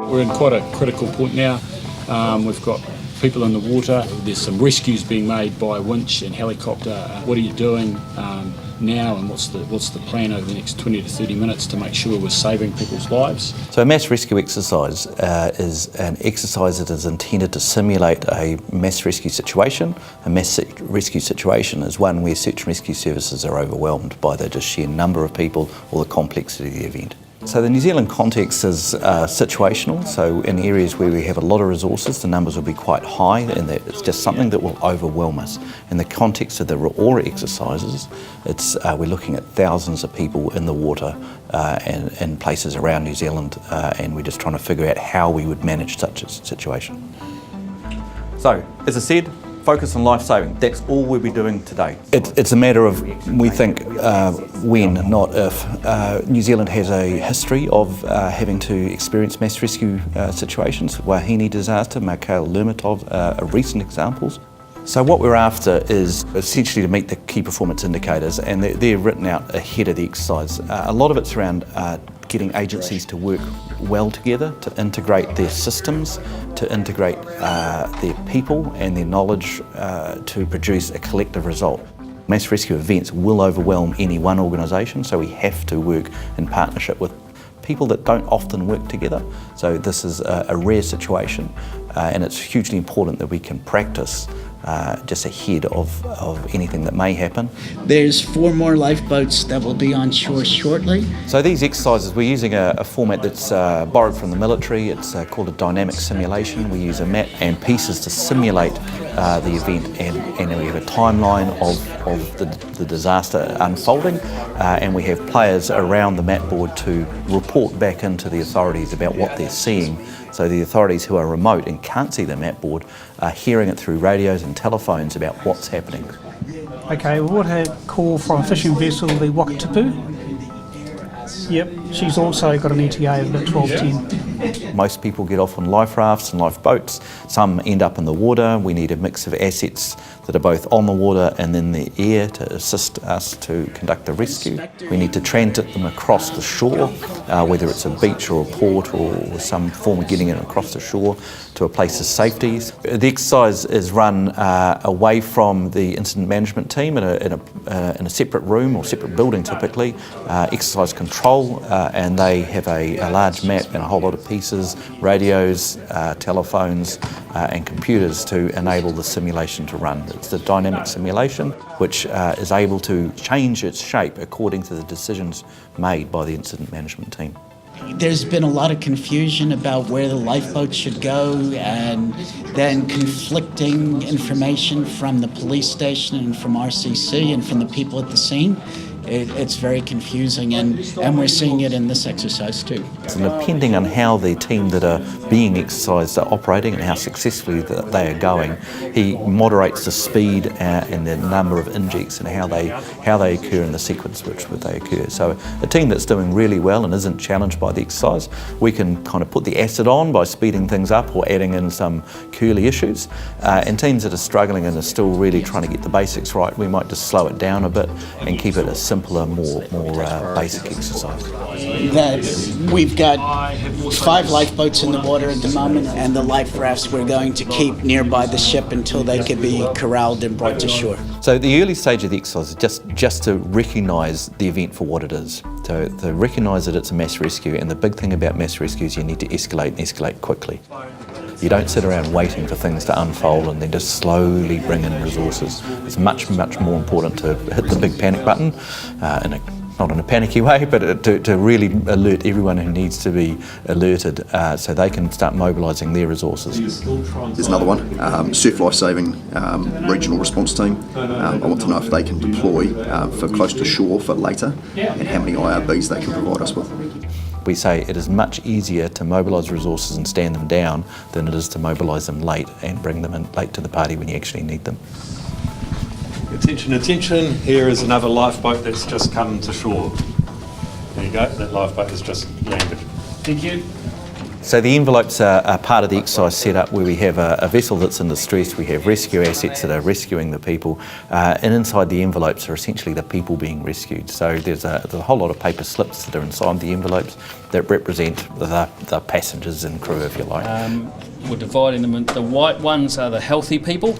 We're in quite a critical point now. We've got people in the water. There's some rescues being made by winch and helicopter. What are you doing now, and what's the plan over the next 20 to 30 minutes to make sure we're saving people's lives? So a mass rescue exercise is an exercise that is intended to simulate a mass rescue situation. A mass rescue situation is one where search and rescue services are overwhelmed by the just sheer number of people or the complexity of the event. So the New Zealand context is situational, so in areas where we have a lot of resources the numbers will be quite high, and that it's just something that will overwhelm us. In the context of the Aura exercises, we're looking at thousands of people in the water and in places around New Zealand, and we're just trying to figure out how we would manage such a situation. So, as I said, focus on life saving. That's all we'll be doing today. It's a matter of, we think, when, not if. New Zealand has a history of having to experience mass rescue situations. Wahine disaster, Makau Lermontov are recent examples. So what we're after is essentially to meet the key performance indicators, and they're written out ahead of the exercise. A lot of it's around getting agencies to work well together, to integrate their systems, to integrate their people and their knowledge to produce a collective result. Mass rescue events will overwhelm any one organisation, so we have to work in partnership with people that don't often work together. So this is a rare situation, and it's hugely important that we can practice just ahead of anything that may happen. There's 4 more lifeboats that will be on shore shortly. So these exercises, we're using a format that's borrowed from the military. It's called a dynamic simulation. We use a map and pieces to simulate the event, and we have a timeline of the disaster unfolding, and we have players around the map board to report back into the authorities about what they're seeing. So the authorities who are remote and can't see the map board are hearing it through radios and telephones about what's happening. Okay, we would have a call from a fishing vessel, the Wakatipu. Yep, she's also got an ETA of about 12:10. Most people get off on life rafts and lifeboats. Some end up in the water. We need a mix of assets that are both on the water and in the air to assist us to conduct the rescue. We need to transit them across the shore, whether it's a beach or a port or some form of getting it across the shore to a place of safety. The exercise is run away from the incident management team in a separate room or separate building typically, exercise control, and they have a large map and a whole lot of pieces, radios, telephones and computers to enable the simulation to run. It's the dynamic simulation which is able to change its shape according to the decisions made by the incident management team. There's been a lot of confusion about where the lifeboat should go, and then conflicting information from the police station and from RCC and from the people at the scene. It's very confusing, and we're seeing it in this exercise too. And depending on how the team that are being exercised are operating and how successfully they are going, he moderates the speed and the number of injects and how they occur in the sequence which they occur. So a team that's doing really well and isn't challenged by the exercise, we can kind of put the acid on by speeding things up or adding in some curly issues. And teams that are struggling and are still really trying to get the basics right, we might just slow it down a bit and keep it a simpler, more basic exercise. We've got 5 lifeboats in the water at the moment, and the life rafts we're going to keep nearby the ship until they can be corralled and brought to shore. So the early stage of the exercise is just to recognise the event for what it is. So to recognise that it's a mass rescue, and the big thing about mass rescue is you need to escalate and escalate quickly. You don't sit around waiting for things to unfold and then just slowly bring in resources. It's much, much more important to hit the big panic button, not in a panicky way, but to really alert everyone who needs to be alerted so they can start mobilising their resources. There's another one, Surf Life Saving Regional Response Team. I want to know if they can deploy for close to shore for later, and how many IRBs they can provide us with. We say it is much easier to mobilise resources and stand them down than it is to mobilise them late and bring them in late to the party when you actually need them. Attention, attention, here is another lifeboat that's just come to shore. There you go, that lifeboat has just landed. Thank you. So the envelopes are part of the exercise setup where we have a vessel that's in distress, we have rescue assets that are rescuing the people, and inside the envelopes are essentially the people being rescued. So there's a whole lot of paper slips that are inside the envelopes that represent the passengers and crew, if you like. We're dividing them into the white ones are the healthy people,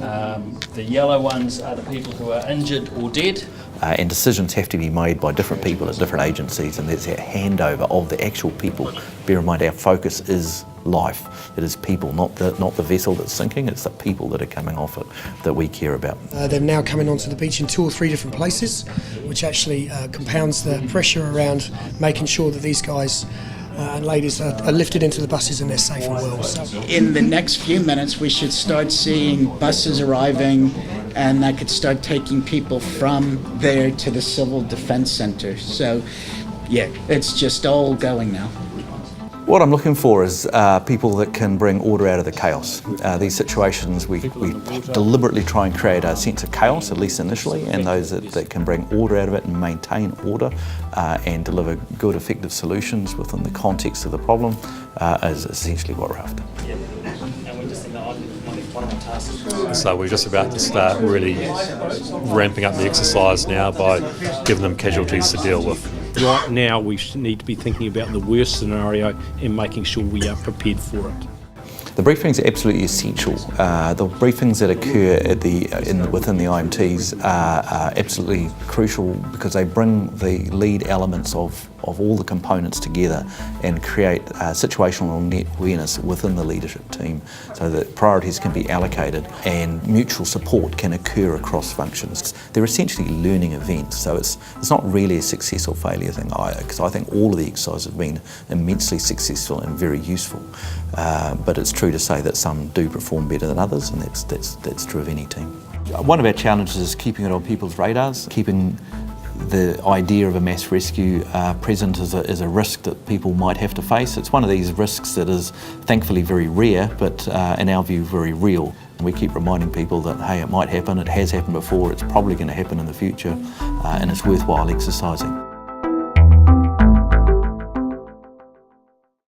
the yellow ones are the people who are injured or dead. And decisions have to be made by different people at different agencies, and there's a handover of the actual people. Bear in mind, our focus is life. It is people, not the vessel that's sinking, it's the people that are coming off it that we care about. They're now coming onto the beach in 2 or 3 different places, which actually compounds the pressure around making sure that these guys and ladies are lifted into the buses and they're safe and well. So. In the next few minutes, we should start seeing buses arriving, and that could start taking people from there to the Civil Defence Centre. So, yeah, it's just all going now. What I'm looking for is people that can bring order out of the chaos. These situations, we deliberately try and create a sense of chaos, at least initially, and those that can bring order out of it and maintain order and deliver good, effective solutions within the context of the problem is essentially what we're after. So we're just about to start really ramping up the exercise now by giving them casualties to deal with. Right now we need to be thinking about the worst scenario and making sure we are prepared for it. The briefings are absolutely essential. The briefings that occur at within the IMTs are absolutely crucial because they bring the lead elements of all the components together and create situational awareness within the leadership team so that priorities can be allocated and mutual support can occur across functions. They're essentially learning events, so it's not really a success or failure thing either, because I think all of the exercises have been immensely successful and very useful. But it's true to say that some do perform better than others, and that's true of any team. One of our challenges is keeping it on people's radars, keeping the idea of a mass rescue present as a risk that people might have to face. It's one of these risks that is thankfully very rare, but in our view very real. And we keep reminding people that, hey, it might happen, it has happened before, it's probably going to happen in the future, and it's worthwhile exercising.